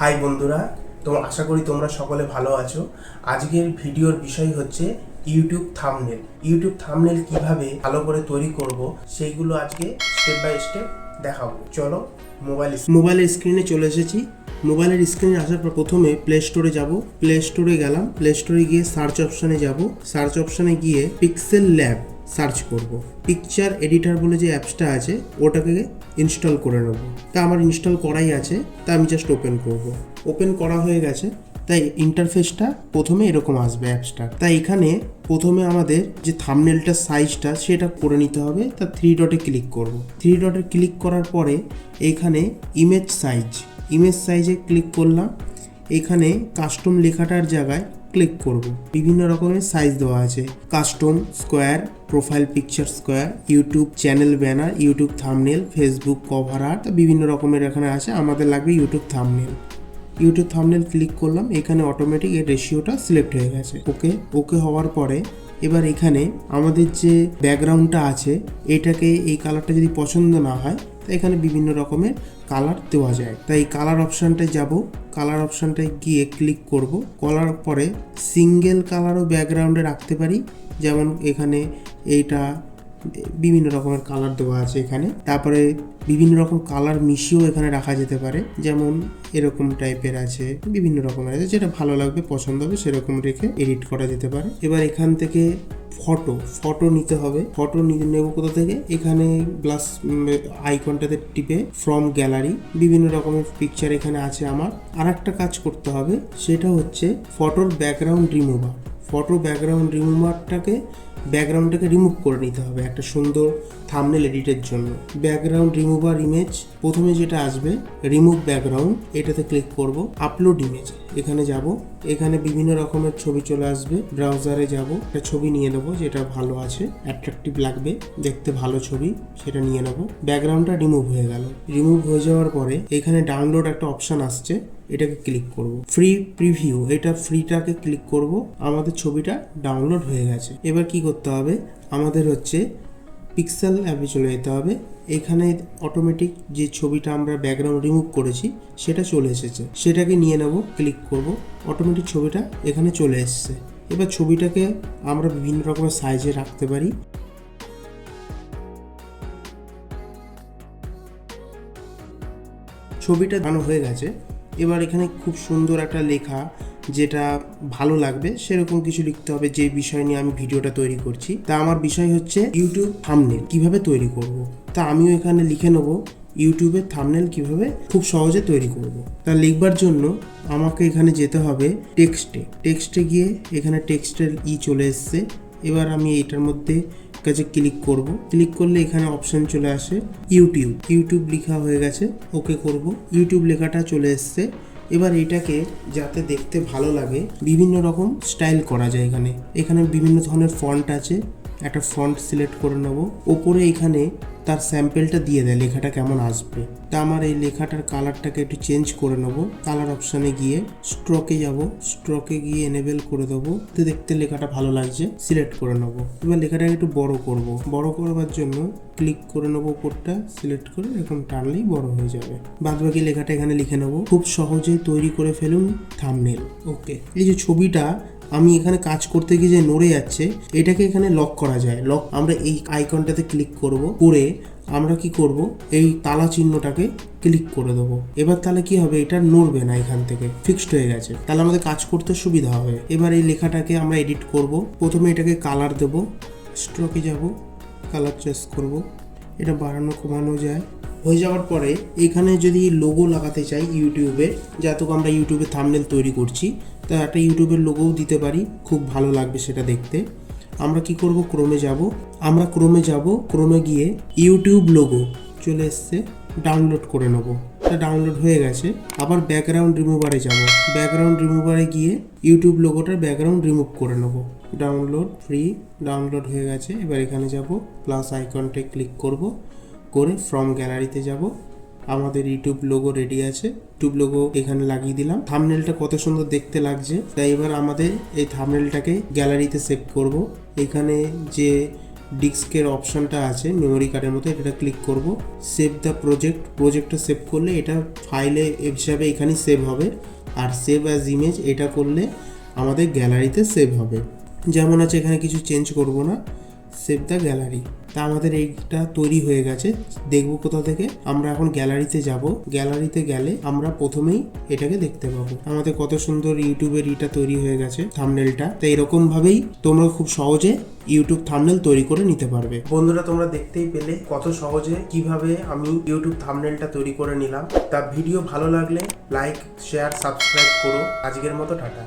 High বন্ধুরা, আশা করি তোমরা সকলে ভালো আছো। আজকের ভিডিওর বিষয় হচ্ছে ইউটিউব থাম্বনেল। ইউটিউব থাম্বনেল কিভাবে ভালো করে তৈরি করব সেইগুলো আজকে স্টেপ বাই স্টেপ দেখাবো। চলো মোবাইলের স্ক্রিনে চলে এসেছি। মোবাইলের স্ক্রিনে আসার পর প্রথমে প্লে স্টোরে যাব। প্লে স্টোরে গেলাম, প্লে স্টোরে গিয়ে সার্চ অপশানে যাব। সার্চ অপশানে গিয়ে পিক্সেল ল্যাব সার্চ করব। পিকচার এডিটর বলে যে অ্যাপসটা আছে ওটাকে ইনস্টল করে নেব। তা আমার ইনস্টল করাই আছে, তা আমি জাস্ট ওপেন করব। ওপেন করা হয়ে গেছে, তাই ইন্টারফেসটা প্রথমে এরকম আসবে অ্যাপসটা। তাই এখানে প্রথমে আমাদের যে থাম্বনেলটার সাইজটা সেটা করে নিতে হবে। তা 3 ডটে ক্লিক করব। 3 ডটে ক্লিক করার পরে এইখানে ইমেজ সাইজে ক্লিক করলাম। এখানে কাস্টম লেখাটার জায়গায় ক্লিক করব। বিভিন্ন রকমের সাইজ দেওয়া আছে, custom, square, profile picture square, YouTube channel banner, YouTube thumbnail, Facebook cover art, বিভিন্ন রকমের এখানে আছে। আমাদের লাগবে ইউটিউব থাম্বনেল ক্লিক করলাম। এখানে অটোমেটিক এর রেশিওটা সিলেক্ট হয়ে গেছে। ওকে হওয়ার পরে এবার এখানে আমাদের যে ব্যাকগ্রাউন্ডটা আছে এটাকে এই কালারটা যদি পছন্দ না হয় তো এখানে বিভিন্ন রকমের কালার দেওয়া যায়। তাই কালার অপশানটায় যাব। কালার অপশানটায় গিয়ে ক্লিক করব। করার পরে সিঙ্গেল কালারও ব্যাকগ্রাউন্ডে রাখতে পারি, যেমন এখানে এইটা বিভিন্ন রকমের কালার দেওয়া আছে এখানে। তারপরে বিভিন্ন রকম কালার মিশিয়েও এখানে রাখা যেতে পারে, যেমন এরকম টাইপের আছে, বিভিন্ন রকমের আছে। যেটা ভালো লাগবে, পছন্দ হবে সেরকম রেখে এডিট করা যেতে পারে। এবার এখান থেকে ফটো নিতে হবে। ফটো নেব কোথা থেকে? এখানে প্লাস আইকনটাতে টিপে ফ্রম গ্যালারি বিভিন্ন রকমের পিকচার এখানে আছে আমার। আর একটা কাজ করতে হবে, সেটা হচ্ছে ফটোর ব্যাকগ্রাউন্ড ব্যাকগ্রাউন্ডটাকে রিমুভ করে নিতে হবে একটা সুন্দর থাম্বনেল এডিটের জন্য। ব্যাকগ্রাউন্ড রিমুভার ইমেজ, প্রথমে যেটা আসবে রিমুভ ব্যাকগ্রাউন্ড, এটাতে ক্লিক করব। আপলোড ইমেজ, এখানে যাব। এখানে বিভিন্ন রকমের ছবি চলে আসবে। ব্রাউজারে যাব, একটা ছবি নিয়ে নেবো যেটা ভালো আছে, অ্যাট্রাকটিভ লাগবে দেখতে, ভালো ছবি, সেটা নিয়ে নেবো। ব্যাকগ্রাউন্ডটা রিমুভ হয়ে গেল। রিমুভ হয়ে যাওয়ার পরে এখানে ডাউনলোড একটা অপশান আসছে, এটাকে ক্লিক করব। ফ্রি প্রিভিউ, এটা ফ্রিটাকে ক্লিক করব। আমাদের ছবিটা ডাউনলোড হয়ে গেছে। এবার কি করতে হবে, আমাদের হচ্ছে পিক্সেল অ্যাপে চলে যেতে হবে। এখানে অটোমেটিক যে ছবিটা আমরা ব্যাকগ্রাউন্ড রিমুভ করেছি সেটা চলে এসেছে, সেটাকে নিয়ে নেব। ক্লিক করব, অটোমেটিক ছবিটা এখানে চলে এসেছে। এবার ছবিটাকে আমরা বিভিন্ন রকমের সাইজে রাখতে পারি। ছবিটা বানানো হয়ে গেছে। এবার এখানে খুব সুন্দর একটা লেখা, যেটা ভালো লাগবে সেরকম কিছু লিখতে হবে, যে বিষয় নিয়ে আমি ভিডিওটা তৈরি করছি। তা আমার বিষয় হচ্ছে ইউটিউব থাম্বনেল কিভাবে তৈরি করব। তা আমিও এখানে লিখে নেব ইউটিউবের থাম্বনেল কিভাবে খুব সহজে তৈরি করব। তা লিখবার জন্য আমাকে এখানে যেতে হবে টেক্সটে গিয়ে এখানে টেক্সটের চলে এসছে। এবার আমি এটার মধ্যে কাছে ক্লিক করব। ক্লিক করলে এখানে অপশন চলে আসে ইউটিউব লেখা হয়ে গেছে। ওকে করব, ইউটিউব লেখাটা চলে এসছে। এবার এটাকে যাতে দেখতে ভালো লাগে বিভিন্ন রকম স্টাইল করা যায়। এখানে বিভিন্ন ধরনের ফন্ট আছে, একটা ফন্ট সিলেক্ট করে নেব। ওপরে এখানে তার স্যাম্পেলটা দিয়ে দেয় লেখাটা কেমন আসবে। তা আমার এই লেখাটার কালারটাকে একটু চেঞ্জ করে নেব। কালার অপশানে গিয়ে স্ট্রোকে গিয়ে এনেবেল করে দেবো। দেখতে লেখাটা ভালো লাগছে, সিলেক্ট করে নেব। এবার লেখাটাকে একটু বড় করবার জন্য ক্লিক করে নেবো, উপরটা সিলেক্ট করে এরকম টানলেই বড় হয়ে যাবে। বাদবাকি লেখাটা এখানে লিখে নেব। খুব সহজেই তৈরি করে ফেলুন থাম্বনেল। ওকে, এই যে ছবিটা আমি এখানে কাজ করতে গিয়ে যে নড়ে যাচ্ছে, এটাকে এখানে লক করা যায়। আমরা এই আইকনটাতে ক্লিক করে আমরা কি করব, এই তালা চিহ্নটাকে ক্লিক করে দেবো। এবার তাহলে কি হবে, এটা নড়বে না, এখান থেকে ফিক্সড হয়ে গেছে। তাহলে আমাদের কাজ করতে সুবিধা হবে। এবার এই লেখাটাকে আমরা এডিট করব। প্রথমে এটাকে কালার দেব, স্ট্রোকে যাব, কালার চয়েস করব। এটা বাড়ানো কমানো যায়। হয়ে যাওয়ার পরে এখানে যদি লোগো লাগাতে চাই ইউটিউবে, যাতে আমরা ইউটিউবে থাম্বনেল তৈরি করছি, তা একটা ইউটিউবের লোগোও দিতে পারি, খুব ভালো লাগবে সেটা দেখতে। আমরা কি করব, ক্রোমে গিয়ে ইউটিউব লোগো চলে এসছে, ডাউনলোড করে নেব। এটা ডাউনলোড হয়ে গেছে। আবার ব্যাকগ্রাউন্ড রিমুভারে গিয়ে ইউটিউব লোগোটার ব্যাকগ্রাউন্ড রিমুভ করে নেব। ডাউনলোড হয়ে গেছে। এবার এখানে যাব, প্লাস আইকনটায় ক্লিক করে ফ্রম গ্যালারিতে যাব। আমাদের ইউটিউব লোগো রেডি আছে। ইউটিউব লোগো এখানে লাগিয়ে দিলাম। থাম্বনেলটা কত সুন্দর দেখতে লাগছে। তাই এবার আমাদের এই থাম্বনেলটাকে গ্যালারিতে সেভ করব। এখানে যে ডিস্কের অপশনটা আছে মেমোরি কার্ডের মতো, এটা ক্লিক করব। সেভ দ্য প্রজেক্টটা সেভ করলে এটা ফাইলে হিসাবে এখানে সেভ হবে। আর সেভ অ্যাজ ইমেজ এটা করলে আমাদের গ্যালারিতে সেভ হবে। যেমন আছে এখানে কিছু চেঞ্জ করব না, সেভ দ্য গ্যালারি। তা আমাদের এইটা তৈরি হয়ে গেছে। দেখব কোথা থেকে, আমরা এখন গ্যালারিতে যাব। গ্যালারিতে গেলে আমরা প্রথমেই এটাকে দেখতে পাবো। আমাদের কত সুন্দর ইউটিউবের এটা তৈরি হয়ে গেছে, থাম্বনেলটা। তো এরকম ভাবেই তোমরা খুব সহজে ইউটিউব থাম্বনেল তৈরি করে নিতে পারবে। বন্ধুরা, তোমরা দেখতেই পেলে কত সহজে কিভাবে আমি ইউটিউব থাম্বনেলটা তৈরি করে নিলাম। তা ভিডিও ভালো লাগলে লাইক, শেয়ার, সাবস্ক্রাইব করো। আজকের মতো টাটা।